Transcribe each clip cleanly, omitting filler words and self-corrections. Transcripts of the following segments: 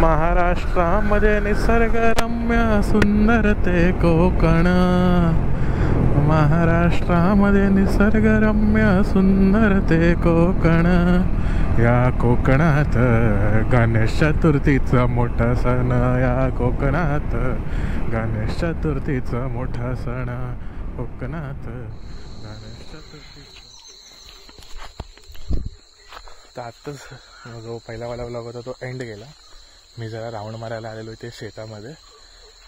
महाराष्ट्रामध्ये निसर्गरम्य सुंदर ते कोकण, महाराष्ट्रामध्ये निसर्गरम्य सुंदर ते कोकण, या कोकणात गणेश चतुर्थीचा मोठा सण, या कोकणात गणेश चतुर्थीचा मोठा सण, कोकणात गणेश चतुर्थीचा. तर आत्ताच जो पहिलावाला व्लॉग होता तो एंड गेला. मी जरा राऊंड मारायला आलेलो इथे शेतामध्ये,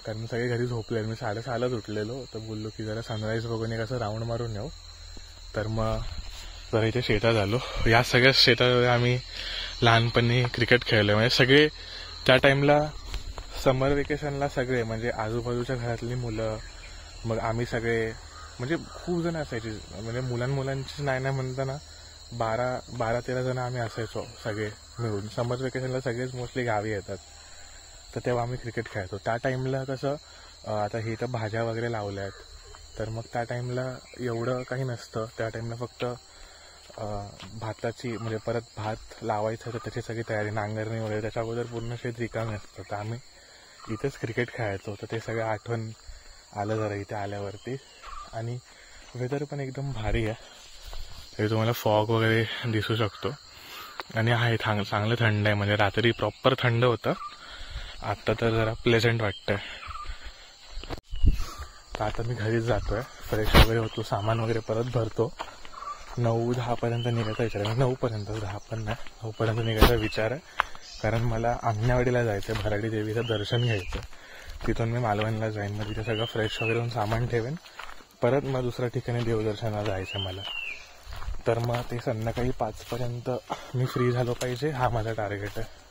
कारण सगळे घरी झोपले. मी 6:30लाच उठलेलो, तर बोललो की जरा सनराईज बघून एक असं राऊंड मारून येऊ. तर मग जरा इथे शेतात आलो. या सगळ्या शेतामध्ये आम्ही लहानपणी क्रिकेट खेळलो. म्हणजे सगळे त्या टाईमला समर वेकेशनला सगळे म्हणजे आजूबाजूच्या घरातली मुलं, मग आम्ही सगळे म्हणजे खूप जण असायचे. म्हणजे मुलांचीच नाही म्हणताना 12-13 जण आम्ही असायचो सगळे मिळून. समर वेकेशनला सगळेच मोस्टली गावी येतात, तर तेव्हा आम्ही क्रिकेट खेळतो. त्या टाईमला कसं आता हे तर भाज्या वगैरे लावल्या आहेत, तर मग त्या टाईमला एवढं काही नसतं. त्या टाईमला फक्त भाताची म्हणजे परत भात लावायचं तर त्याची सगळी तयारी, नांगरणी वगैरे, त्याच्या अगोदर पूर्ण शेत रिकामी असतं. तर आम्ही इथेच क्रिकेट खेळायचो. तर ते सगळं आठवण आलं जरा इथे आल्यावरती. आणि वेदर पण एकदम भारी आहे. हे तुम्हाला फॉग वगैरे दिसू शकतो. आणि आहे चांगलं थंड आहे. म्हणजे रात्री प्रॉपर थंड होतं, आत्ता तर जरा प्लेझंट वाटतंय. तर आता मी घरीच जातोय, फ्रेश वगैरे होतो, सामान वगैरे परत भरतो. 9-10 पर्यंत निघायचा विचार आहे. 9 पर्यंत, 10 पण नाही, 9 पर्यंत निघायचा विचार आहे. कारण मला अंगणेवाडीला जायचं आहे, भराडी देवीचं दर्शन घ्यायचं. तिथून मी मालवणला जाईन. मग तिथे सगळं फ्रेश वगैरे होऊन सामान ठेवेन. परत मग दुसऱ्या ठिकाणी देवदर्शनाला जायचं मला. तर मग ते संध्याकाळी 5 पर्यंत मी फ्री झालो पाहिजे, हा माझा टार्गेट आहे.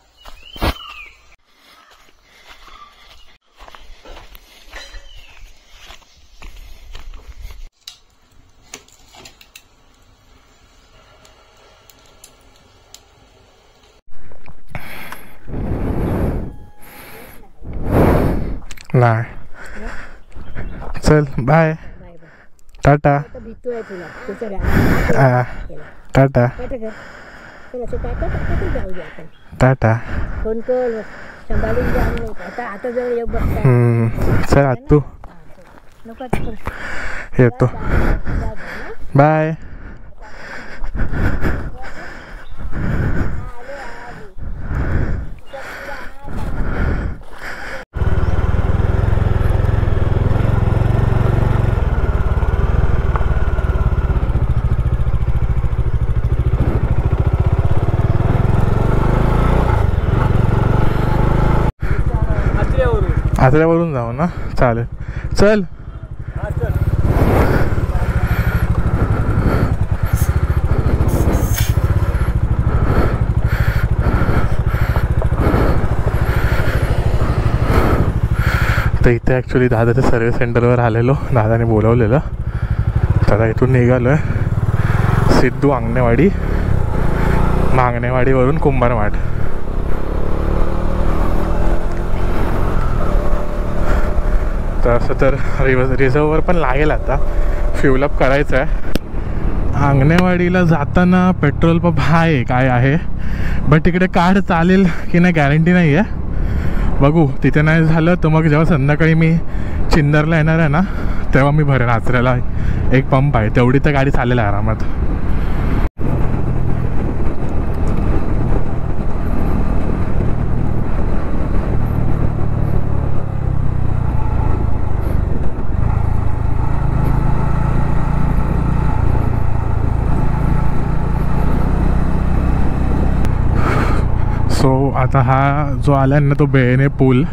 नाही चल बाय, टाटा. टाटा टाटा. चल तू येतो, बाय. आजऱ्यावरून जाऊ ना, चालेल. चल तर इथे ॲक्च्युली दादाच्या सर्व्हिस सेंटरवर आलेलो, दादाने बोलवलेलं. तर इथून निघालो आहे सिद्धू अंगणेवाडी, मांगणेवाडीवरून कुंभारवाड. तर असं तर रिझर्ववर पण लागेल, आता फ्युलअप करायचं आहे. अंगणेवाडीला जाताना पेट्रोल पंप आहे काय आहे, बट तिकडे कार्ड चालेल की नाही गॅरंटी नाही आहे. बघू, तिथे नाही झालं तर मग जेव्हा संध्याकाळी मी चिंदरला येणार आहे ना, तेव्हा मी भरेन. आचऱ्याला एक पंप आहे, तेवढी तर गाडी चालेल आरामात. सो आता हा जो आला आहे ना, तो बेने पूल,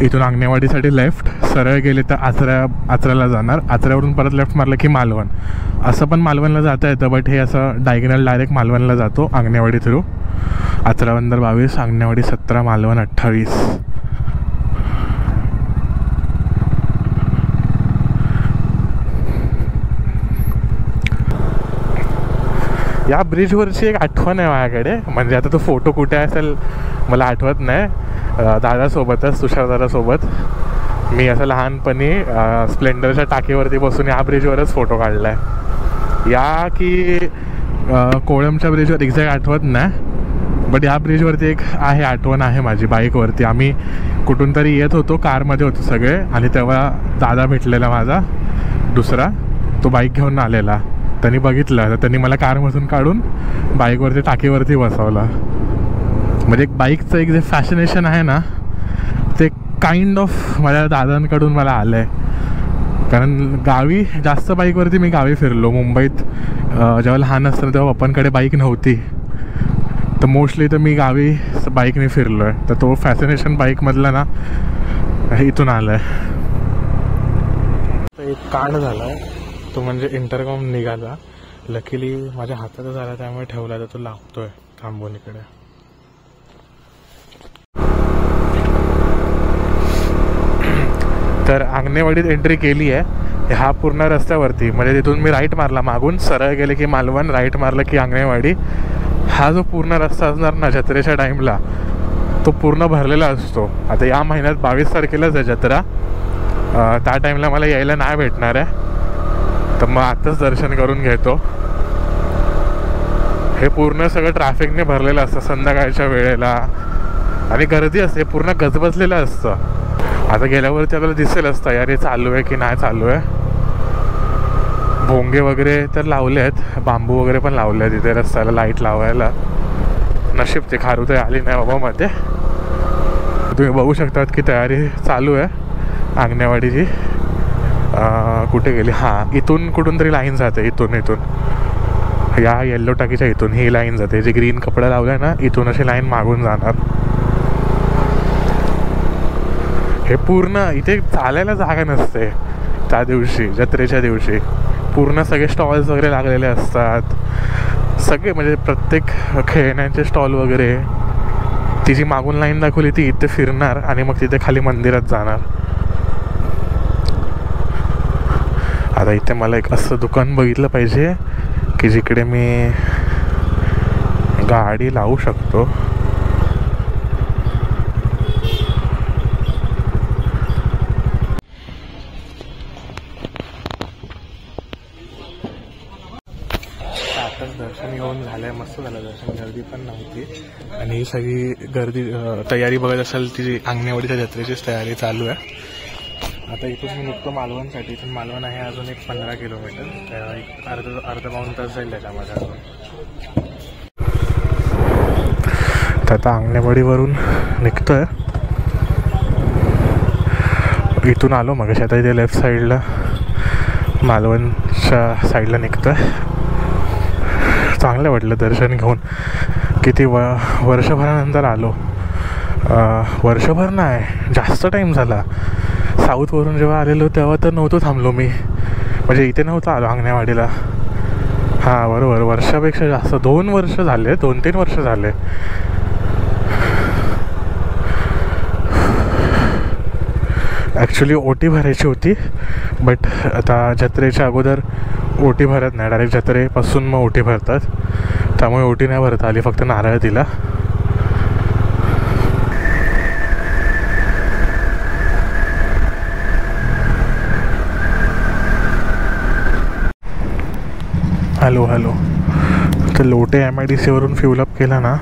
इथून अंगणेवाडीसाठी लेफ्ट सरळ गेले तर आचऱ्याला जाणार. आचऱ्यावरून परत लेफ्ट मारलं की मालवण. असं पण मालवणला जाता येतं, बट हे असं डायगनल डायरेक्ट मालवणला जातो अंगणेवाडी थ्रू. आचरा बंदर 22, अंगणेवाडी 17, मालवण 28. या ब्रिजवरची एक आठवण आहे माझ्याकडे. म्हणजे आता तो फोटो कुठे असेल मला आठवत नाही. दादासोबतच, तुषार दादासोबत मी असं लहानपणी स्प्लेंडरच्या टाकीवरती बसून या ब्रिजवरच फोटो काढला आहे. या की कोळमच्या ब्रिजवर एक्झॅक्ट आठवत नाही, बट या ब्रिजवरती एक आहे आठवण आहे माझी बाईकवरती. आम्ही कुठून तरी येत होतो, कारमध्ये होतो सगळे, आणि तेव्हा दादा भेटलेला माझा दुसरा, तो बाईक घेऊन आलेला. त्यांनी बघितलं तर त्यांनी मला कारमधून काढून बाईकवरती टाकीवरती बसवलं. म्हणजे एक बाईकचं एक जे फॅसिनेशन आहे ना, ते काइंड ऑफ माझ्या दादांकडून मला आलं आहे. कारण गावी जास्त बाईकवरती मी गावी फिरलो. मुंबईत जेव्हा लहान असताना तेव्हा पप्पांकडे बाईक नव्हती, तर मोस्टली तर मी गावी बाईकने फिरलो आहे. तर तो फॅसिनेशन बाईकमधला ना इथून आलं आहे. एक कांड झाला आहे तो म्हणजे इंटरकॉम निघाला. लकीली माझ्या हातातच आला, त्यामुळे ठेवला, तर तो लागतोय थांबून इकडे. तर आंगणेवाडीत एंट्री केली आहे ह्या पूर्ण रस्त्यावरती. म्हणजे तिथून मी राईट मारला, मागून सरळ गेले की मालवण, राईट मारलं की आंगणेवाडी. हा जो पूर्ण रस्ता असणार ना जत्रेच्या टाईमला, तो पूर्ण भरलेला असतो. आता या महिन्यात 22 तारखेलाच आहे जत्रा. त्या टाईमला मला यायला नाही भेटणार आहे, तर मग आत्ताच दर्शन करून घेतो. हे पूर्ण सगळं ट्रॅफिकने भरलेलं असतं संध्याकाळच्या वेळेला, आणि गर्दी असते, पूर्ण गजबजलेलं असतं. आता गेल्यावरती आपल्याला दिसेलच तयारी चालू आहे की नाही चालू आहे. भोंगे वगैरे तर लावले आहेत, बांबू वगैरे पण लावले आहेत इथे रस्त्याला लाईट लावायला. नशीब ते खारुताई आली नाही बाबा मध्ये. तुम्ही बघू शकतात की तयारी चालू आहे आंगणेवाडीची. कुठे गेली? हां, इथून कुठून तरी लाईन जाते, इथून या येल्लो टाकीच्या इथून ही लाईन जाते. जे ग्रीन कपडा लावला आहे ना, इथून अशी लाईन मागून जाणार. हे पूर्ण इथे चालायला जागा नसते त्या दिवशी, जत्रेच्या दिवशी. पूर्ण सगळे स्टॉल्स वगैरे लागलेले असतात सगळे, म्हणजे प्रत्येक खेळण्यांचे स्टॉल वगैरे. ती जी मागून लाईन दाखवली ती इथे फिरणार आणि मग तिथे खाली मंदिरात जाणार. आता इथे मला एक असं दुकान बघितलं पाहिजे की जिकडे मी गाडी लावू शकतो. दर्शन घेऊन झालंय, मस्त झालं दर्शन, गर्दी पण नव्हती. आणि ही सगळी गर्दी तयारी बघत असेल ती आंगणेवाडीच्या जत्रेचीच तयारी चालू आहे. आता इथून मी निघतो मालवणसाठी. इथून मालवण आहे अजून एक 15 किलोमीटर, एक अर्धा पाऊण तास जाईल त्याच्यामध्ये अजून. तर आता आंगणेवाडीवरून निघतोय, इथून आलो मग आता इथे लेफ्ट साईडला मालवणच्या साईडला निघतोय. चांगलं वाटलं दर्शन घेऊन. किती वर्षभरानंतर आलो. वर्षभर नाही, जास्त टाईम झाला. साऊथवरून जेव्हा आलेलो तेव्हा तर नव्हतो थांबलो मी, म्हणजे इथे नव्हतं आलो आंगणेवाडीला. हां बरोबर, वर्षापेक्षा जास्त, 2 वर्ष झाले, 2-3 वर्ष झाले. ॲक्च्युली ओटी भरायची होती, बट आता जत्रेच्या अगोदर ओटी भरत नाही, डायरेक्ट जत्रेपासून मग ओटी भरतात. त्यामुळे ओटी नाही भरता आली, फक्त नारळ दिला. हॅलो. तर लोटे MIDCवरून फ्युलअप केला ना,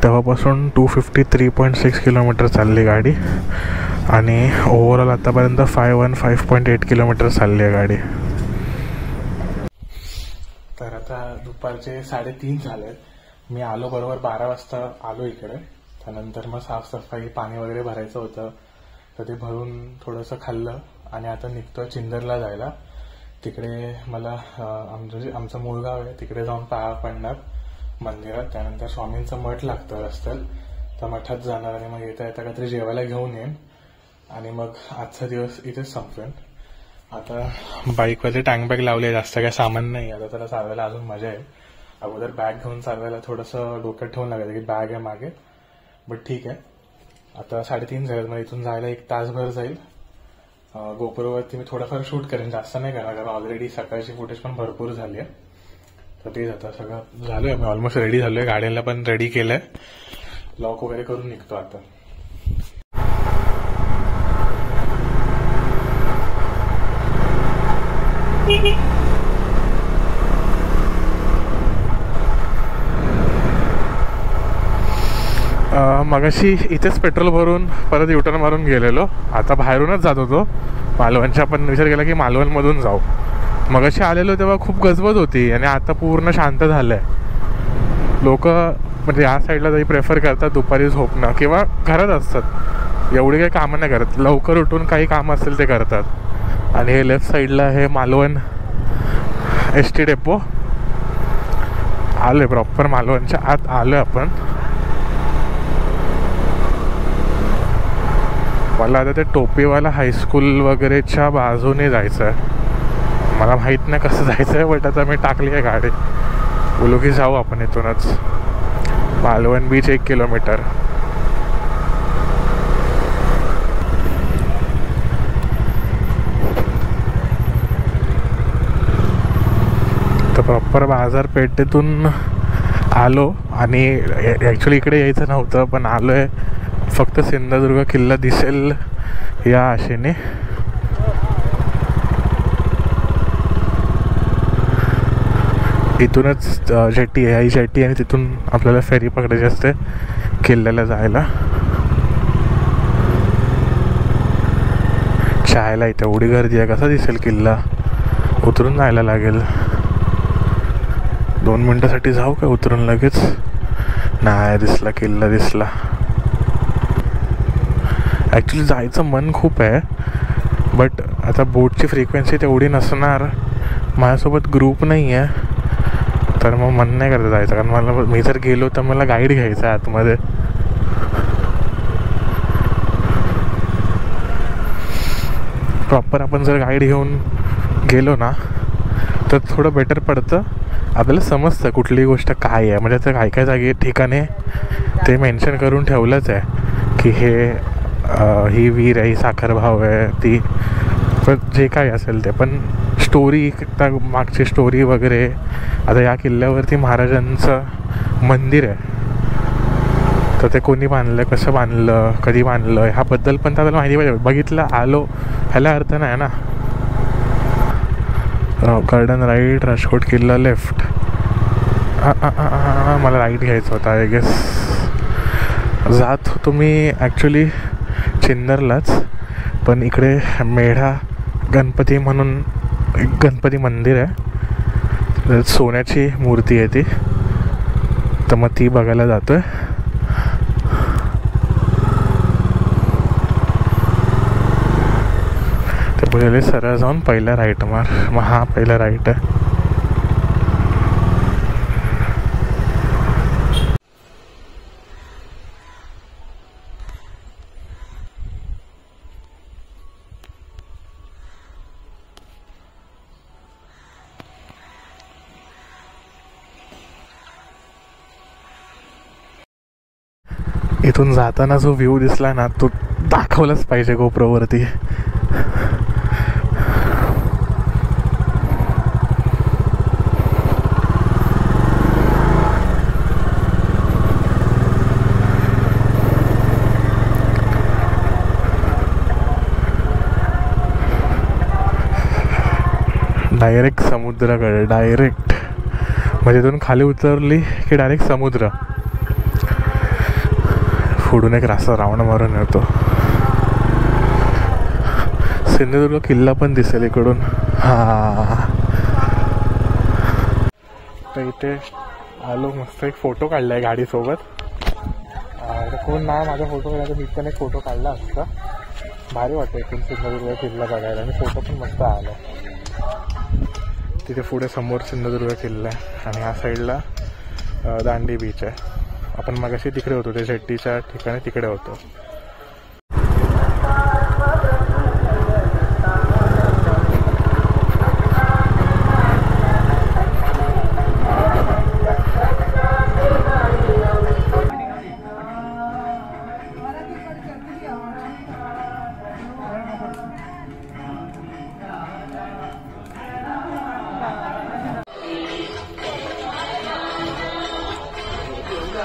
तेव्हापासून 253.6 किलोमीटर चालली गाडी. आणि ओव्हरऑल आतापर्यंत 515.8 किलोमीटर चालली आहे गाडी. तर आता दुपारचे 3:30 झाले. मी आलो बरोबर 12 वाजता आलो इकडे. त्यानंतर मग साफसफाई, पाणी वगैरे भरायचं होतं, तर ते भरून थोडंसं खाल्लं आणि आता निघतो चिंदरला जायला. तिकडे मला आमचं मूळ गाव आहे, तिकडे जाऊन पाया पडणार मंदिरात. त्यानंतर स्वामींचं मठ लागतं रस्त्यात, त्या मठात जाणार आणि मग येता येता काहीतरी जेवायला घेऊन येईन आणि मग आजचा दिवस इथेच संपवेन. आता बाईकवरती टँक बॅग लावले, जास्त काय सामान नाही. आता त्याला चालवायला अजून मजा आहे. अगोदर बॅग घेऊन चालवायला थोडंसं डोक्यात ठेवून लागायचं की बॅग आहे मागे, बट ठीक आहे. आता 3:30 झाले, मग इथून जायला 1 तासभर जाईल. गोप्रोवरती मी थोडंफार शूट करेन, जास्त नाही करणार, कारण ऑलरेडी सकाळची फुटेज पण भरपूर झाली आहे. तर तेच आता सगळं झालंय, मी ऑलमोस्ट रेडी झालोय, गाड्यांना पण रेडी केलंय, लॉक वगैरे करून निघतो आता. मगाशी इथेच पेट्रोल भरून परत युटर्न मारून गेलेलो. आता बाहेरूनच जात होतो मालवणच्या, पण विचार केला की मालवणमधून जाऊ. मगाशी आलेलो तेव्हा खूप गजबज होती आणि आता पूर्ण शांत झालं आहे. लोक म्हणजे या साईडला तरी प्रेफर करतात दुपारी झोपणं किंवा घरात असतात, एवढी काही कामं नाही करत. लवकर उठून काही काम असेल ते करतात. आणि हे लेफ्ट साईडला हे मालवण ST डेपो. आलो आहे प्रॉपर मालवणच्या आत आलो आहे आपण. मला आता ते टोपीवाला हायस्कूल वगैरेच्या बाजूने जायचं आहे. मला माहीत नाही कसं जायचं आहे, बट आता मी टाकली आहे गाडी. बोलू की जाऊ आपण इथूनच. Malvan beach 1 kilometre. तर प्रॉपर बाजारपेठेतून आलो आणि ॲक्च्युली इकडे यायचं नव्हतं, पण आलो आहे फक्त सिंधुदुर्ग किल्ला दिसेल या आशेने. इथूनच जेटी आहे, ही जेटी, आणि तिथून आपल्याला फेरी पकडायची असते किल्ल्याला जायला. चायला इथे एवढी गर्दी आहे, कसा दिसेल किल्ला? उतरून जायला लागेल. 2 मिनटासाठी जाऊ का उतरून लगेच? नाही, दिसला किल्ला दिसला. ॲक्च्युली जायचं मन खूप आहे, बट आता बोटची फ्रिक्वेन्सी तेवढी नसणार. माझ्यासोबत ग्रुप नाही आहे, तर मग मन नाही करत जायचं. कारण मी जर गेलो तर मला गाईड घ्यायचं आहे आतमध्ये. प्रॉपर आपण जर गाईड घेऊन गेलो ना तर थोडं बेटर पडतं. आपल्याला समजतं कुठली गोष्ट काय आहे. म्हणजे आता काय काय जागी ठिकाणी ते मेन्शन करून ठेवलंच आहे की ही विहीर आहे, ही साखर भाव आहे, ती पण जे काय असेल ते. पण स्टोरी, मागची स्टोरी वगैरे. आता या किल्ल्यावरती महाराजांचं मंदिर आहे, तर ते कोणी बांधलं, कसं बांधलं, कधी बांधलं, ह्याबद्दल पण त्याला माहिती पाहिजे. बघितलं आलो ह्याला अर्थ नाही ना. गार्डन राईट, राजकोट किल्ला लेफ्ट. मला राईट घ्यायचं होता आय गेस. जात होतो मी ॲक्च्युली चिंदरलाच, पण इकडे मेढा गणपती म्हणून एक गणपती मंदिर आहे, सोन्याची मूर्ती आहे ती, तर मग ती बघायला जातो आहे. ते पहिले सरळ जाऊन पहिला राईट मार. मग हा पहिला राईट आहे. इथून जाताना जो व्ह्यू दिसला ना तो दाखवलाच पाहिजे गोप्रोवरती. डायरेक्ट समुद्राकडे, डायरेक्ट. म्हणजे इथून खाली उतरली की डायरेक्ट समुद्र. पुढून एक रास्ता राऊंड मारून येतो. सिंधुदुर्ग किल्ला पण दिसेल इकडून. तर इथे आलो, मस्त एक फोटो काढला आहे गाडीसोबत. कोण नाही माझा फोटो काढला तर मी पण एक फोटो काढला असता. भारी वाटतं इथून सिंधुदुर्ग किल्ला बघायला, आणि फोटो पण मस्त आला. तिथे पुढे समोर सिंधुदुर्ग किल्ला आहे आणि ह्या साईडला दांडी बीच आहे. आपण मगाशी तिकडे होतो, ते शेट्टीच्या ठिकाणी तिकडे होतो.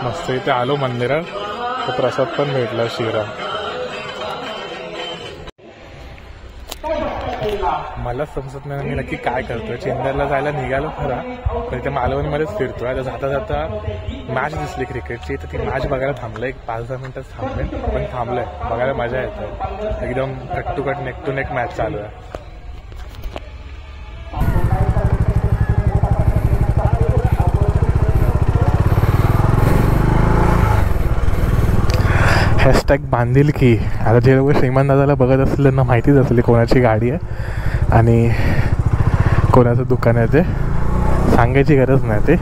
मस्त इथे आलो मंदिरात, तर प्रसाद पण भेटला, शिरा. मलाच समजत नाही मी नक्की काय करतोय. चिंदरला जायला निघालो खरा, पण इथे मालवणमध्येच फिरतोय. आता जाता जाता मॅच दिसली क्रिकेटची, तर ती मॅच बघायला थांबलं. एक 5-10 मिनिटच थांबले, पण थांबलंय. बघायला मजा येते. एकदम cut to cut, neck to neck match चालू आहे. हॅशटॅग बांधिलकी. आता जे लोक श्रीमान दादाला बघत असतील त्यांना माहितीच असली कोणाची गाडी आहे आणि कोणाचं दुकान आहे. ते सांगायची गरज नाही. ते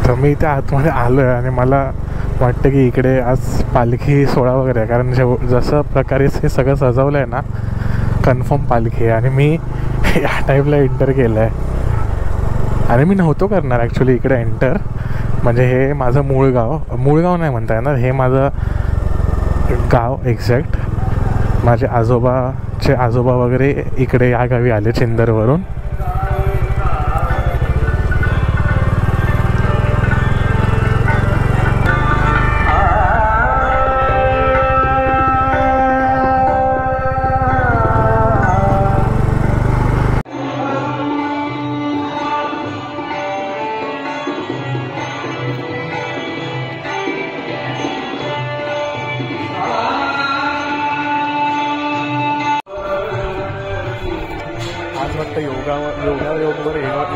तर मी इथे आतमध्ये आलो आहे आणि मला वाटतं की इकडे आज पालखी सोहळा वगैरे आहे. कारण जसं प्रकारे हे सगळं सजवलं आहे ना, कन्फर्म पालखी आहे. आणि मी या टाईपला एंटर केलं आहे आणि मी नव्हतो करणार ॲक्च्युली इकडे एंटर. म्हणजे हे माझं मूळ गाव नाही म्हणता येणार, हे माझं गाव एक्झॅक्ट. माझे आजोबा वगैरे इकडे या गावी आले चिंदरवरून.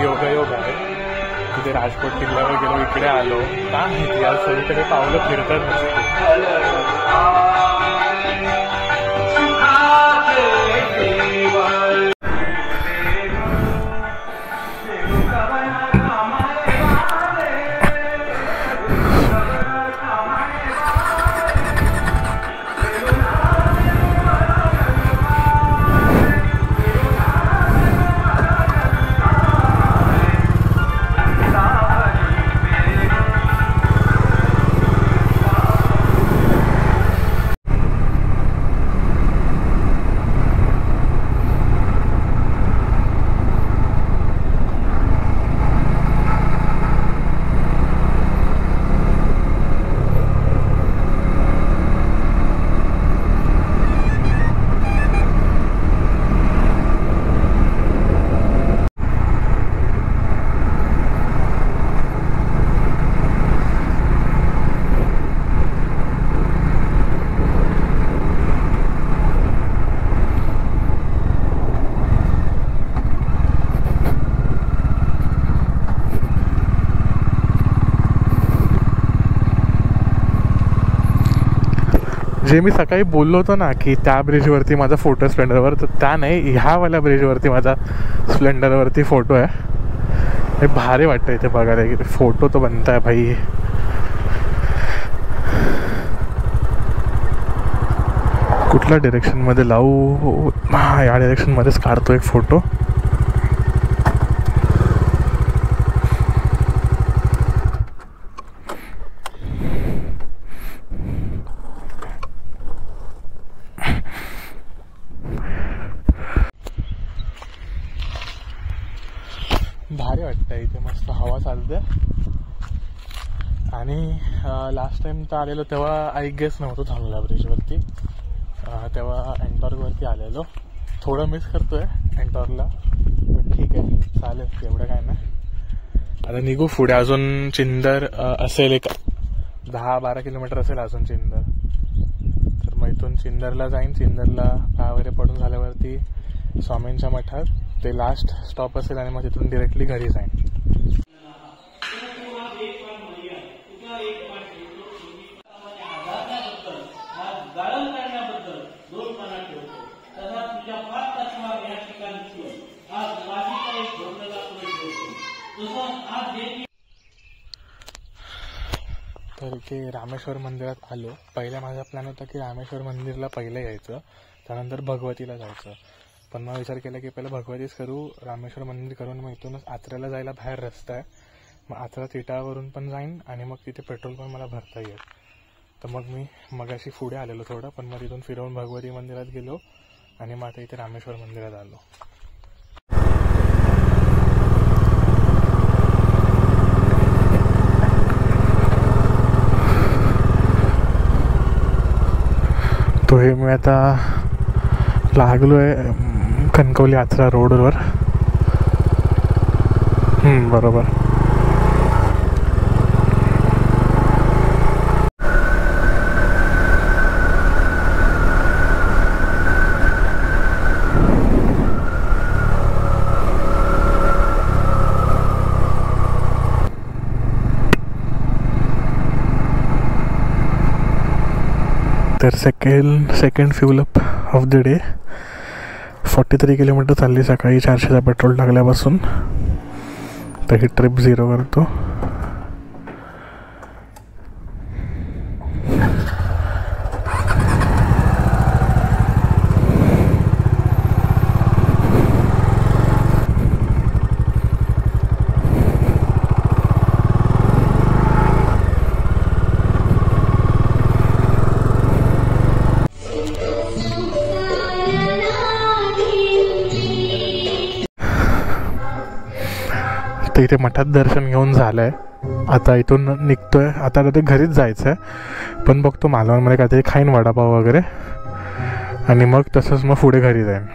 योगायोग आहे. तिथे राजकोट किल्ल्यावर गेलो, इकडे आलो. का माहिती आज सगळीकडे पावलं फिरतात नसते. जे मी सकाळी बोललो होतो ना की त्या ब्रिजवरती माझा फोटो स्प्लेंडरवर, तर त्या नाही, ह्यावाल्या ब्रिजवरती माझा स्प्लेंडरवरती फोटो आहे. हे भारी वाटतं इथे बघायला की फोटो तो बनता है भाई. कुठल्या डिरेक्शनमध्ये लावू? हां, या डिरेक्शनमध्येच काढतो एक फोटो. भारी वाटतं इथे, मस्त हवा चालते. आणि लास्ट टाइम तर आलेलो तेव्हा आय गेस नव्हतो थांबला ब्रिजवरती, तेव्हा एंटॉर्कवरती आलेलो. थोडं मिस करतोय एंटॉर्कला, पण ठीक आहे, चालेल, एवढं काय नाही. आता निघू पुढे. अजून चिंदर असेल एक 10-12 किलोमीटर असेल अजून चिंदर. तर मग इथून चिंदरला जाईन. चिंदरला पाय वगैरे पडून झाल्यावरती स्वामींच्या मठात ते लास्ट स्टॉप असेल आणि मग तिथून डिरेक्टली घरी जाईन. तर ते रामेश्वर मंदिरात आलो. पहिला माझा प्लॅन होता की रामेश्वर मंदिरला पहिलं यायचं, त्यानंतर भगवतीला जायचं. पण मग विचार केला की पहिलं भगवतीच करू, रामेश्वर मंदिर करून मग इथूनच आचऱ्याला जायला बाहेर रस्ता आहे. मग आचरा थिटावरून पण जाईन आणि मग तिथे पेट्रोल पण मला भरता येईल. तर मग मी मगाशी पुढे आलेलो थोडं, पण मग तिथून फिरवून भगवती मंदिरात गेलो आणि मग आता इथे रामेश्वर मंदिरात आलो. तो हे मी आता लागलो आहे कणकवली आचरा रोडवर. बरोबर. तर second fuel up of the day. 43 kilometre चालली सकाळी 400चा पेट्रोल टाकल्यापासून. तर ही ट्रिप 0 करतो. तर इथे मठात दर्शन घेऊन झालं आहे. आता इथून निघतो आहे. आता ते घरीच जायचं आहे, पण बघतो मालवणमध्ये काहीतरी खाईन वडापाव वगैरे, आणि मग तसंच मग पुढे घरी जाईन.